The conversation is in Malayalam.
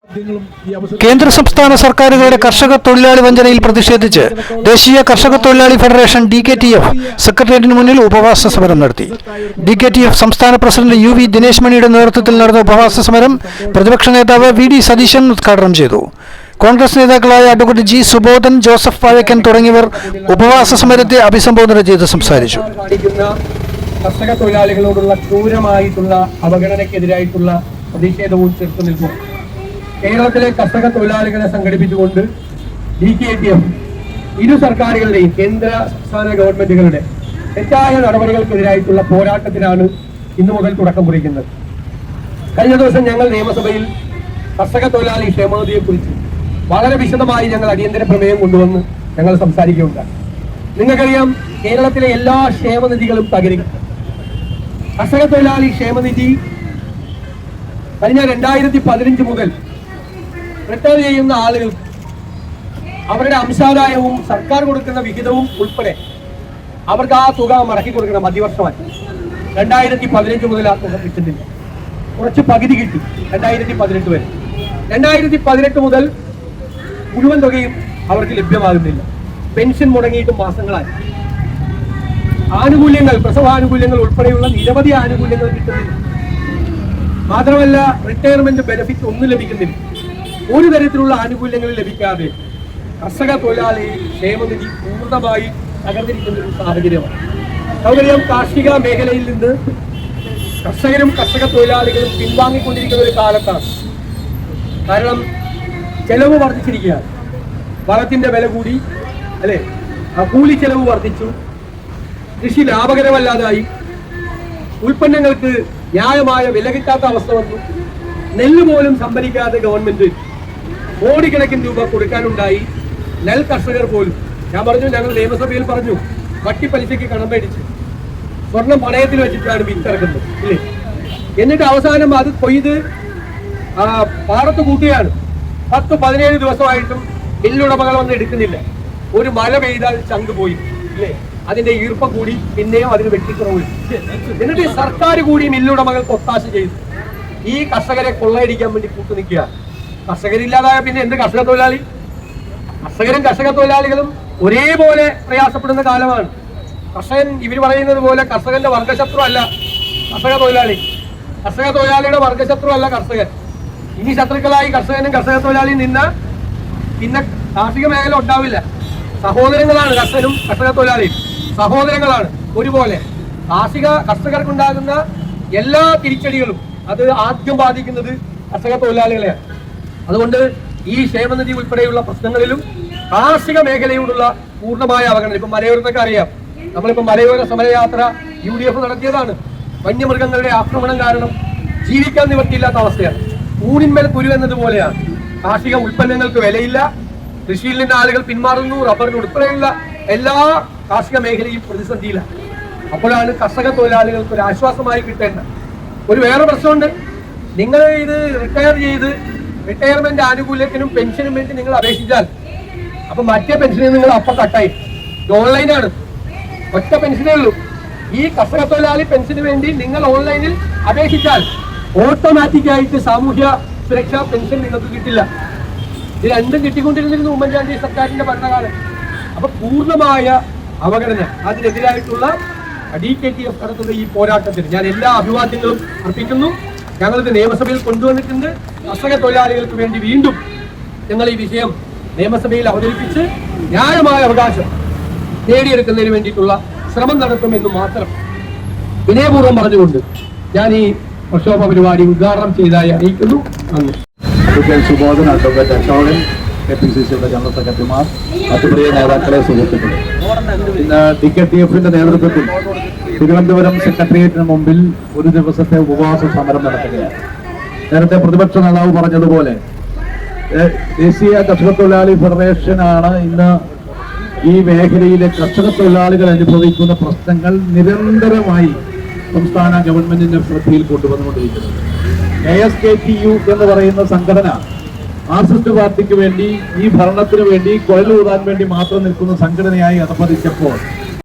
കേന്ദ്ര സംസ്ഥാന സർക്കാരുകളുടെ കർഷക തൊഴിലാളി വഞ്ചനയിൽ പ്രതിഷേധിച്ച് ദേശീയ കർഷക തൊഴിലാളി ഫെഡറേഷൻ DKTF സെക്രട്ടേറിയറ്റിന് മുന്നിൽ ഉപവാസ സമരം നടത്തി. DKTF സംസ്ഥാന പ്രസിഡന്റ് UV ദിനേശ് മണിയുടെ നേതൃത്വത്തിൽ നടന്ന ഉപവാസ സമരം പ്രതിപക്ഷ നേതാവ് VD സതീശൻ ഉദ്ഘാടനം ചെയ്തു. കോൺഗ്രസ് നേതാക്കളായ അഡ്വക്കേറ്റ് G സുബോധൻ, ജോസഫ് പാഴക്കൻ തുടങ്ങിയവർ ഉപവാസ സമരത്തെ അഭിസംബോധന ചെയ്ത് സംസാരിച്ചു. കർഷക തൊഴിലാളികളോടുള്ള ക്രൂരമായിട്ടുള്ള അവഗണനയ്ക്കെതിരായിട്ടുള്ള പ്രതിഷേധവും ചെറുത്തുനിൽപ്പും കേരളത്തിലെ കർഷക തൊഴിലാളികളെ സംഘടിപ്പിച്ചുകൊണ്ട് DKTF ഇരു സർക്കാരുകളുടെയും കേന്ദ്ര സംസ്ഥാന ഗവൺമെന്റുകളുടെ തെറ്റായ നടപടികൾക്കെതിരായിട്ടുള്ള പോരാട്ടത്തിനാണ് ഇന്നു മുതൽ തുടക്കം കുറിക്കുന്നത്. കഴിഞ്ഞ ദിവസം ഞങ്ങൾ നിയമസഭയിൽ കർഷക തൊഴിലാളി ക്ഷേമനിധിയെക്കുറിച്ച് വളരെ വിശദമായി ഞങ്ങൾ അടിയന്തര പ്രമേയം കൊണ്ടുവന്ന് ഞങ്ങൾ സംസാരിക്കുകയുണ്ടായി. നിങ്ങൾക്കറിയാം, കേരളത്തിലെ എല്ലാ ക്ഷേമനിധികളും തകരുകയാണ്. കർഷക തൊഴിലാളി ക്ഷേമനിധി കഴിഞ്ഞ 2015 മുതൽ റിട്ടയർ ചെയ്യുന്ന ആളുകൾ അവരുടെ അംശാദായവും സർക്കാർ കൊടുക്കുന്ന വിഹിതവും ഉൾപ്പെടെ അവർക്ക് ആ തുക മടക്കി കൊടുക്കണം. മധ്യവർഷമായി 2015 മുതൽ ആ തുക കിട്ടുന്നില്ല. കുറച്ച് പകുതി കിട്ടി 2018 വരെ. 2018 മുതൽ മുഴുവൻ തുകയും അവർക്ക് ലഭ്യമാകുന്നില്ല. പെൻഷൻ മുടങ്ങിയിട്ട് മാസങ്ങളായി. ആനുകൂല്യങ്ങൾ, പ്രസവാനുകൂല്യങ്ങൾ ഉൾപ്പെടെയുള്ള നിരവധി ആനുകൂല്യങ്ങൾ കിട്ടുന്നില്ല. മാത്രമല്ല, റിട്ടയർമെന്റ് ബെനിഫിറ്റ് ഒന്നും ലഭിക്കുന്നില്ല. ഒരു തരത്തിലുള്ള ആനുകൂല്യങ്ങൾ ലഭിക്കാതെ കർഷക തൊഴിലാളി ക്ഷേമനിധി പൂർണ്ണമായി തകർന്നിരിക്കുന്ന ഒരു സാഹചര്യമാണ്. നമുക്കറിയാം, കാർഷിക മേഖലയിൽ നിന്ന് കർഷകരും കർഷക തൊഴിലാളികളും പിൻവാങ്ങിക്കൊണ്ടിരിക്കുന്ന ഒരു കാലത്താണ്. കാരണം ചെലവ് വർദ്ധിച്ചിരിക്കുകയാണ്. വളത്തിന്റെ വില കൂടി, അല്ലെ, കൂലി ചെലവ് വർദ്ധിച്ചു, കൃഷി ലാഭകരമല്ലാതായി, ഉൽപ്പന്നങ്ങൾക്ക് ന്യായമായ വില കിട്ടാത്ത അവസ്ഥ വന്നു. നെല്ല് പോലും സംഭരിക്കാതെ ഗവൺമെന്റ് കോടിക്കണക്കിന് രൂപ കൊടുക്കാനുണ്ടായി. നെൽ കർഷകർ പോലും, ഞാൻ പറഞ്ഞു, ഞങ്ങൾ നിയമസഭയിൽ പറഞ്ഞു, വട്ടിപ്പലിശയ്ക്ക് കടം മേടിച്ച് സ്വർണം പണയത്തിൽ വെച്ചിട്ടാണ് വിത്തിറക്കുന്നത്, ഇല്ലേ? എന്നിട്ട് അവസാനം അത് കൊയ്ത് പാടത്ത് കൂട്ടുകയാണ്. 10-17 ദിവസമായിട്ടും മില്ലുടമകൾ വന്ന് എടുക്കുന്നില്ല. ഒരു മഴ പെയ്താൽ ചങ്ക് പോയി, ഇല്ലേ? അതിന്റെ ഈർപ്പം കൂടി, പിന്നെയും അതിന് വെട്ടിക്കുറവ്. എന്നിട്ട് സർക്കാർ കൂടി മില്ലുടമകൾക്ക് ഒത്താശ ചെയ്തു ഈ കർഷകരെ കൊള്ളയടിക്കാൻ വേണ്ടി കൂട്ടുനിൽക്കുക. കർഷകരില്ലാതായ പിന്നെ എന്ത് കർഷക തൊഴിലാളി? കർഷകരും കർഷക തൊഴിലാളികളും ഒരേപോലെ പ്രയാസപ്പെടുന്ന കാലമാണ്. കർഷകൻ, ഇവർ പറയുന്നത് പോലെ കർഷകന്റെ വർഗശത്രു അല്ല കർഷക തൊഴിലാളി. കർഷക തൊഴിലാളിയുടെ വർഗശത്രു അല്ല കർഷകൻ. ഇനി ശത്രുക്കളായി കർഷകനും കർഷക തൊഴിലാളിയും നിന്ന പിന്നെ കാർഷിക മേഖല ഉണ്ടാവില്ല. സഹോദരങ്ങളാണ് കർഷകനും കർഷക തൊഴിലാളിയും, സഹോദരങ്ങളാണ് ഒരുപോലെ. കർഷകർക്കുണ്ടാകുന്ന എല്ലാ തിരിച്ചടികളും അത് ആദ്യം ബാധിക്കുന്നത് കർഷക തൊഴിലാളികളെയാണ്. അതുകൊണ്ട് ഈ ക്ഷേമനിധി ഉൾപ്പെടെയുള്ള പ്രശ്നങ്ങളിലും കാർഷിക മേഖലയോടുള്ള പൂർണ്ണമായ അവഗണന. ഇപ്പൊ മലയോരത്തൊക്കെ അറിയാം, നമ്മളിപ്പോ മലയോര സമരയാത്ര UDF നടത്തിയതാണ്. വന്യമൃഗങ്ങളുടെ ആക്രമണം കാരണം ജീവിക്കാൻ നിവൃത്തിയില്ലാത്ത അവസ്ഥയാണ്. ഊണിന്മേൽ കുരു എന്നതുപോലെയാണ്. കാർഷിക ഉൽപ്പന്നങ്ങൾക്ക് വിലയില്ല, കൃഷിയിൽ നിന്ന് ആളുകൾ പിന്മാറുന്നു, റബ്ബറിന് ഉൾപ്പെടെയുള്ള എല്ലാ കാർഷിക മേഖലയും പ്രതിസന്ധിയിലാണ്. അപ്പോഴാണ് കർഷക തൊഴിലാളികൾക്ക് ഒരു ആശ്വാസമായി കിട്ടേണ്ട ഒരു വേറെ പ്രശ്നമുണ്ട്. നിങ്ങൾ ഇത് റിട്ടയർ ചെയ്ത് റിട്ടയർമെന്റ് ആനുകൂല്യത്തിനും പെൻഷനും വേണ്ടി നിങ്ങൾ അപേക്ഷിച്ചാൽ അപ്പൊ മറ്റേ പെൻഷനിൽ നിങ്ങൾ അപ്പം കട്ടായി. ഓൺലൈനാണ്, ഒറ്റ പെൻഷനേ ഉള്ളൂ. ഈ കർഷക തൊഴിലാളി പെൻഷന് വേണ്ടി നിങ്ങൾ ഓൺലൈനിൽ അപേക്ഷിച്ചാൽ ഓട്ടോമാറ്റിക്കായിട്ട് സാമൂഹ്യ സുരക്ഷാ പെൻഷൻ നിങ്ങൾക്ക് കിട്ടില്ല. ഇത് രണ്ടും കിട്ടിക്കൊണ്ടിരുന്നിരുന്നു ഉമ്മൻചാണ്ടി സർക്കാരിന്റെ ഭരണകാലം. അപ്പൊ പൂർണ്ണമായ അവഗണന, അതിനെതിരായിട്ടുള്ള DKTF നടത്തുന്ന ഈ പോരാട്ടത്തിന് ഞാൻ എല്ലാ അഭിവാദ്യങ്ങളും അർപ്പിക്കുന്നു. ഞങ്ങളിത് നിയമസഭയിൽ കൊണ്ടുവന്നിട്ടുണ്ട്. കർഷക തൊഴിലാളികൾക്ക് വേണ്ടി വീണ്ടും ഞങ്ങൾ ഈ വിഷയം നിയമസഭയിൽ അവതരിപ്പിച്ച് ന്യായമായ അവകാശം നേടിയെടുക്കുന്നതിന് വേണ്ടിയിട്ടുള്ള ശ്രമം നടത്തുമെന്ന് മാത്രം വിനയപൂർവ്വം പറഞ്ഞുകൊണ്ട് ഞാൻ ഈ പ്രക്ഷോഭ പരിപാടി ഉദ്ഘാടനം ചെയ്തതായി അറിയിക്കുന്നു. നന്ദി. അഡ്വക്കേറ്റ് സുബോധൻ, അഡ്വക്കേറ്റ് അശോകൻ, KPCCയുടെ ജനറൽ സെക്രട്ടറിമാർ, മറ്റു പ്രിയ നേതാക്കളെ, സുഹൃത്തുക്കളെ, ഇന്ന് DKTFന്റെ നേതൃത്വത്തിൽ തിരുവനന്തപുരം സെക്രട്ടേറിയറ്റിന് മുമ്പിൽ ഒരു ദിവസത്തെ ഉപവാസ സമരം നടത്തുകയാണ്. നേരത്തെ പ്രതിപക്ഷ നേതാവ് പറഞ്ഞതുപോലെ ദേശീയ കർഷക തൊഴിലാളി ഫെഡറേഷനാണ് ഇന്ന് ഈ മേഖലയിലെ കർഷക തൊഴിലാളികൾ അനുഭവിക്കുന്ന പ്രശ്നങ്ങൾ നിരന്തരമായി സംസ്ഥാന ഗവൺമെന്റിന്റെ ശ്രദ്ധയിൽ കൊണ്ടുവന്നുകൊണ്ടിരിക്കുന്നത്. ASKTU എന്ന് പറയുന്ന സംഘടന മാർക്സിസ്റ്റ് പാർട്ടിക്ക് വേണ്ടി, ഈ ഭരണത്തിന് വേണ്ടി, കൊഴലൂതാൻ വേണ്ടി മാത്രം നിൽക്കുന്ന സംഘടനയായി അധപ്പതിച്ചപ്പോൾ